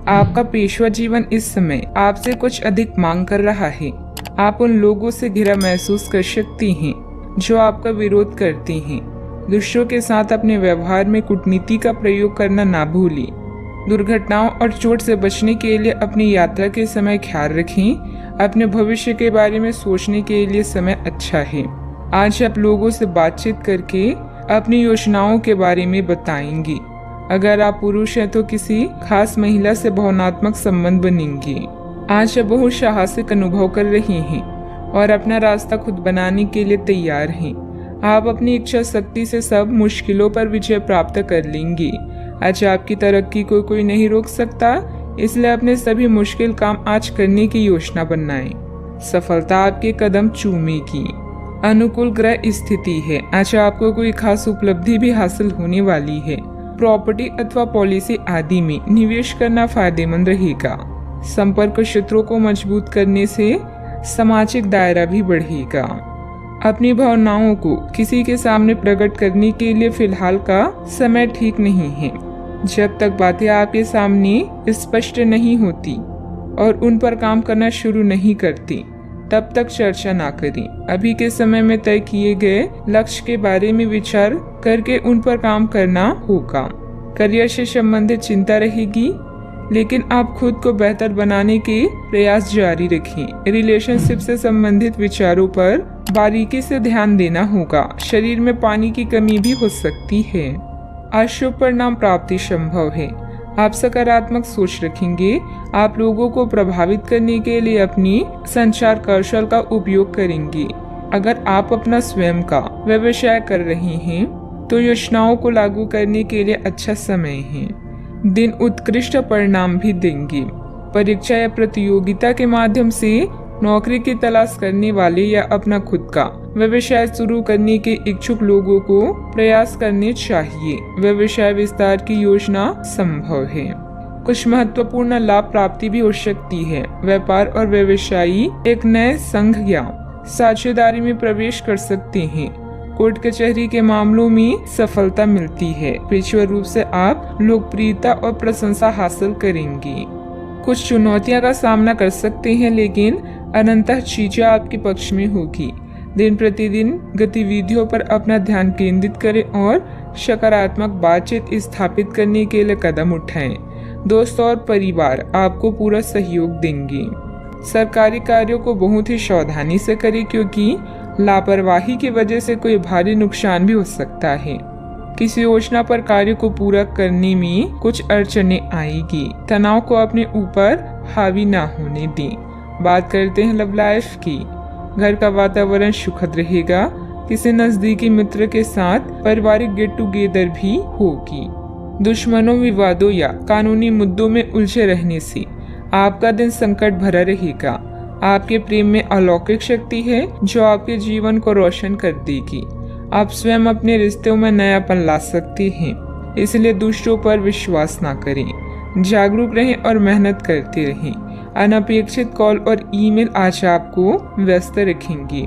आपका पेशवा जीवन इस समय आपसे कुछ अधिक मांग कर रहा है। आप उन लोगों से घिरा महसूस कर सकती हैं जो आपका विरोध करती हैं। दूसरों के साथ अपने व्यवहार में कूटनीति का प्रयोग करना ना भूलें। दुर्घटनाओं और चोट से बचने के लिए अपनी यात्रा के समय ख्याल रखें। अपने भविष्य के बारे में सोचने के लिए समय अच्छा है। आज आप लोगों से बातचीत करके अपनी योजनाओं के बारे में बताएंगे। अगर आप पुरुष हैं तो किसी खास महिला से भावनात्मक संबंध बनेंगे। आज आप बहुत साहसिक अनुभव कर रहे हैं और अपना रास्ता खुद बनाने के लिए तैयार हैं। आप अपनी इच्छा शक्ति से सब मुश्किलों पर विजय प्राप्त कर लेंगे। आज आपकी तरक्की को कोई नहीं रोक सकता, इसलिए अपने सभी मुश्किल काम आज करने की योजना बनाएं। सफलता आपके कदम चूमेगी। अनुकूल ग्रह स्थिति है। आज आपको कोई खास उपलब्धि भी हासिल होने वाली है। प्रॉपर्टी अथवा पॉलिसी आदि में निवेश करना फायदेमंद रहेगा। संपर्क क्षेत्रों को मजबूत करने से सामाजिक दायरा भी बढ़ेगा। अपनी भावनाओं को किसी के सामने प्रकट करने के लिए फिलहाल का समय ठीक नहीं है। जब तक बातें आपके सामने स्पष्ट नहीं होती और उन पर काम करना शुरू नहीं करती, तब तक चर्चा ना करें। अभी के समय में तय किए गए लक्ष्य के बारे में विचार करके उन पर काम करना होगा। करियर से संबंधित चिंता रहेगी, लेकिन आप खुद को बेहतर बनाने के प्रयास जारी रखें। रिलेशनशिप से संबंधित विचारों पर बारीकी से ध्यान देना होगा। शरीर में पानी की कमी भी हो सकती है। अशुभ परिणाम प्राप्ति संभव है। आप सकारात्मक सोच रखेंगे। आप लोगों को प्रभावित करने के लिए अपनी संचार कौशल का उपयोग करेंगे। अगर आप अपना स्वयं का व्यवसाय कर रहे हैं तो योजनाओं को लागू करने के लिए अच्छा समय है। दिन उत्कृष्ट परिणाम भी देंगे। परीक्षा या प्रतियोगिता के माध्यम से नौकरी की तलाश करने वाले या अपना खुद का व्यवसाय शुरू करने के इच्छुक लोगों को प्रयास करने चाहिए। व्यवसाय विस्तार की योजना संभव है। कुछ महत्वपूर्ण लाभ प्राप्ति भी हो सकती है। व्यापार और व्यवसायी एक नए संघ या साझेदारी में प्रवेश कर सकते हैं। कोर्ट कचहरी के मामलों में सफलता मिलती है। पेशेवर रूप से आप लोकप्रियता और प्रशंसा हासिल करेंगे। कुछ चुनौतियां का सामना कर सकते हैं, लेकिन अनंतः चीजें आपके पक्ष में होगी। दिन प्रतिदिन गतिविधियों पर अपना ध्यान केंद्रित करें और सकारात्मक बातचीत स्थापित करने के लिए कदम उठाएं। दोस्त और परिवार आपको पूरा सहयोग देंगे। सरकारी कार्यों को बहुत ही सावधानी से करें, क्योंकि लापरवाही की वजह से कोई भारी नुकसान भी हो सकता है। किसी योजना पर कार्य को पूरा करने में कुछ अड़चनें आएगी। तनाव को अपने ऊपर हावी ना होने दें। बात करते हैं लव लाइफ की। घर का वातावरण सुखद रहेगा। किसी नजदीकी मित्र के साथ पारिवारिक गेट टुगेदर भी होगी। दुश्मनों, विवादों या कानूनी मुद्दों में उलझे रहने से आपका दिन संकट भरा रहेगा। आपके प्रेम में अलौकिक शक्ति है जो आपके जीवन को रोशन कर देगी। आप स्वयं अपने रिश्तों में नयापन ला सकते हैं, इसलिए दूसरों पर विश्वास ना करें। जागरूक रहें और मेहनत करते रहें। अनपेक्षित कॉल और ईमेल आज आपको व्यस्त रखेंगे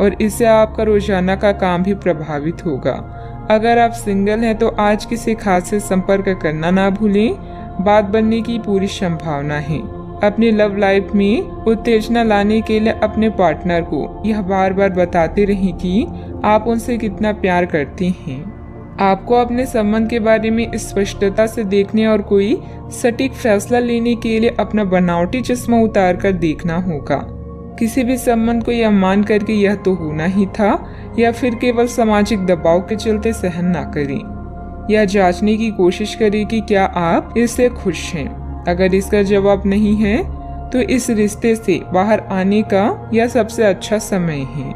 और इससे आपका रोजाना का काम भी प्रभावित होगा। अगर आप सिंगल हैं तो आज किसी खास से संपर्क करना ना भूलें। बात बनने की पूरी संभावना है। अपनी लव लाइफ में उत्तेजना लाने के लिए अपने पार्टनर को यह बार बार बताते रहें कि आप उनसे कितना प्यार करते हैं। आपको अपने संबंध के बारे में स्पष्टता से देखने और कोई सटीक फैसला लेने के लिए अपना बनावटी चश्मा उतार कर देखना होगा। किसी भी संबंध को यह मान करके यह तो होना ही था या फिर केवल सामाजिक दबाव के चलते सहन ना करें। यह जांचने की कोशिश करें कि क्या आप इससे खुश हैं। अगर इसका जवाब नहीं है तो इस रिश्ते से बाहर आने का यह सबसे अच्छा समय है।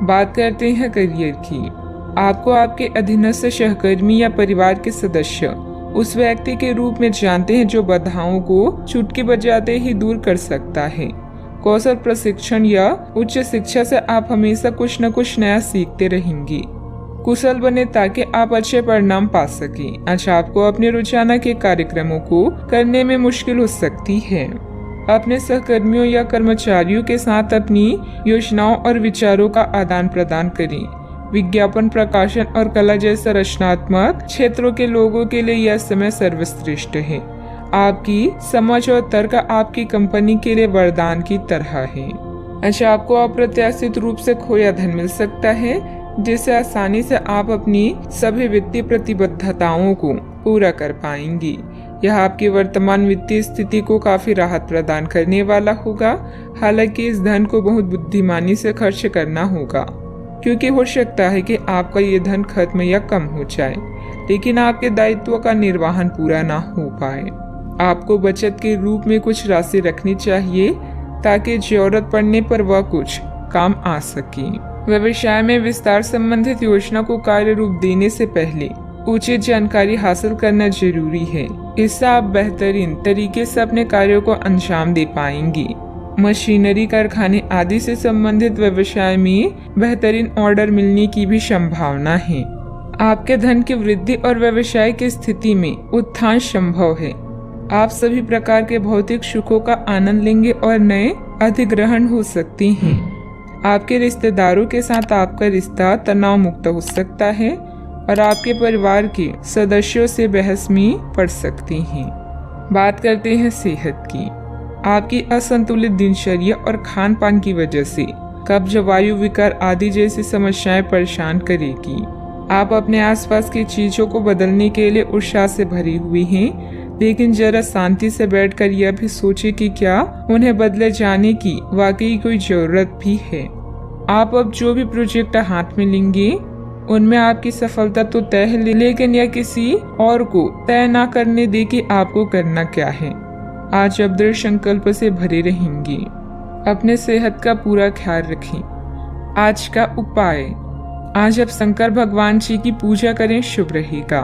बात करते हैं करियर की। आपको आपके अधीनस्थ सहकर्मी या परिवार के सदस्य उस व्यक्ति के रूप में जानते हैं जो बाधाओं को चुटकी बजाते ही दूर कर सकता है। कौशल प्रशिक्षण या उच्च शिक्षा से आप हमेशा कुछ न कुछ नया सीखते रहेंगे। कुशल बने ताकि आप अच्छे परिणाम पा सकें। आज आपको अपने रोजाना के कार्यक्रमों को करने में मुश्किल हो सकती है। अपने सहकर्मियों या कर्मचारियों के साथ अपनी योजनाओं और विचारों का आदान प्रदान करें। विज्ञापन, प्रकाशन और कला जैसे रचनात्मक क्षेत्रों के लोगों के लिए यह समय सर्वश्रेष्ठ है। आपकी समझ और तर्क आपकी कंपनी के लिए वरदान की तरह है। अच्छा, आपको अप्रत्याशित रूप से खोया धन मिल सकता है, जिससे आसानी से आप अपनी सभी वित्तीय प्रतिबद्धताओं को पूरा कर पाएंगी। यह आपकी वर्तमान वित्तीय स्थिति को काफी राहत प्रदान करने वाला होगा। हालांकि इस धन को बहुत बुद्धिमानी से खर्च करना होगा, क्योंकि हो सकता है कि आपका ये धन खत्म या कम हो जाए, लेकिन आपके दायित्वों का निर्वहन पूरा ना हो पाए। आपको बचत के रूप में कुछ राशि रखनी चाहिए, ताकि जरूरत पड़ने पर वह कुछ काम आ सके। व्यवसाय में विस्तार संबंधित योजना को कार्य रूप देने से पहले उचित जानकारी हासिल करना जरूरी है। इससे आप बेहतरीन तरीके से अपने कार्यों को अंजाम दे पाएंगी। मशीनरी, कारखाने आदि से संबंधित व्यवसाय में बेहतरीन ऑर्डर मिलने की भी संभावना है। आपके धन की वृद्धि और व्यवसाय की स्थिति में उत्थान संभव है। आप सभी प्रकार के भौतिक सुखों का आनंद लेंगे और नए अधिग्रहण हो सकते हैं। आपके रिश्तेदारों के साथ आपका रिश्ता तनाव मुक्त हो सकता है और आपके परिवार के सदस्यों से बहस में पड़ सकते हैं। बात करते हैं सेहत की। आपकी असंतुलित दिनचर्या और खान पान की वजह से कब्ज, वायु विकार आदि जैसी समस्याएं परेशान करेगी। आप अपने आसपास की चीजों को बदलने के लिए उत्साह से भरी हुई हैं, लेकिन जरा शांति से बैठकर यह भी सोचें कि क्या उन्हें बदले जाने की वाकई कोई जरूरत भी है। आप अब जो भी प्रोजेक्ट हाथ में लेंगे उनमें आपकी सफलता तो तय है, लेकिन यह किसी और को तय ना करने दे कि आपको करना क्या है। आज आप दृढ़ संकल्प से भरे रहेंगे। अपने सेहत का पूरा ख्याल रखें। आज का उपाय, आज आप शंकर भगवान जी की पूजा करें, शुभ रहेगा।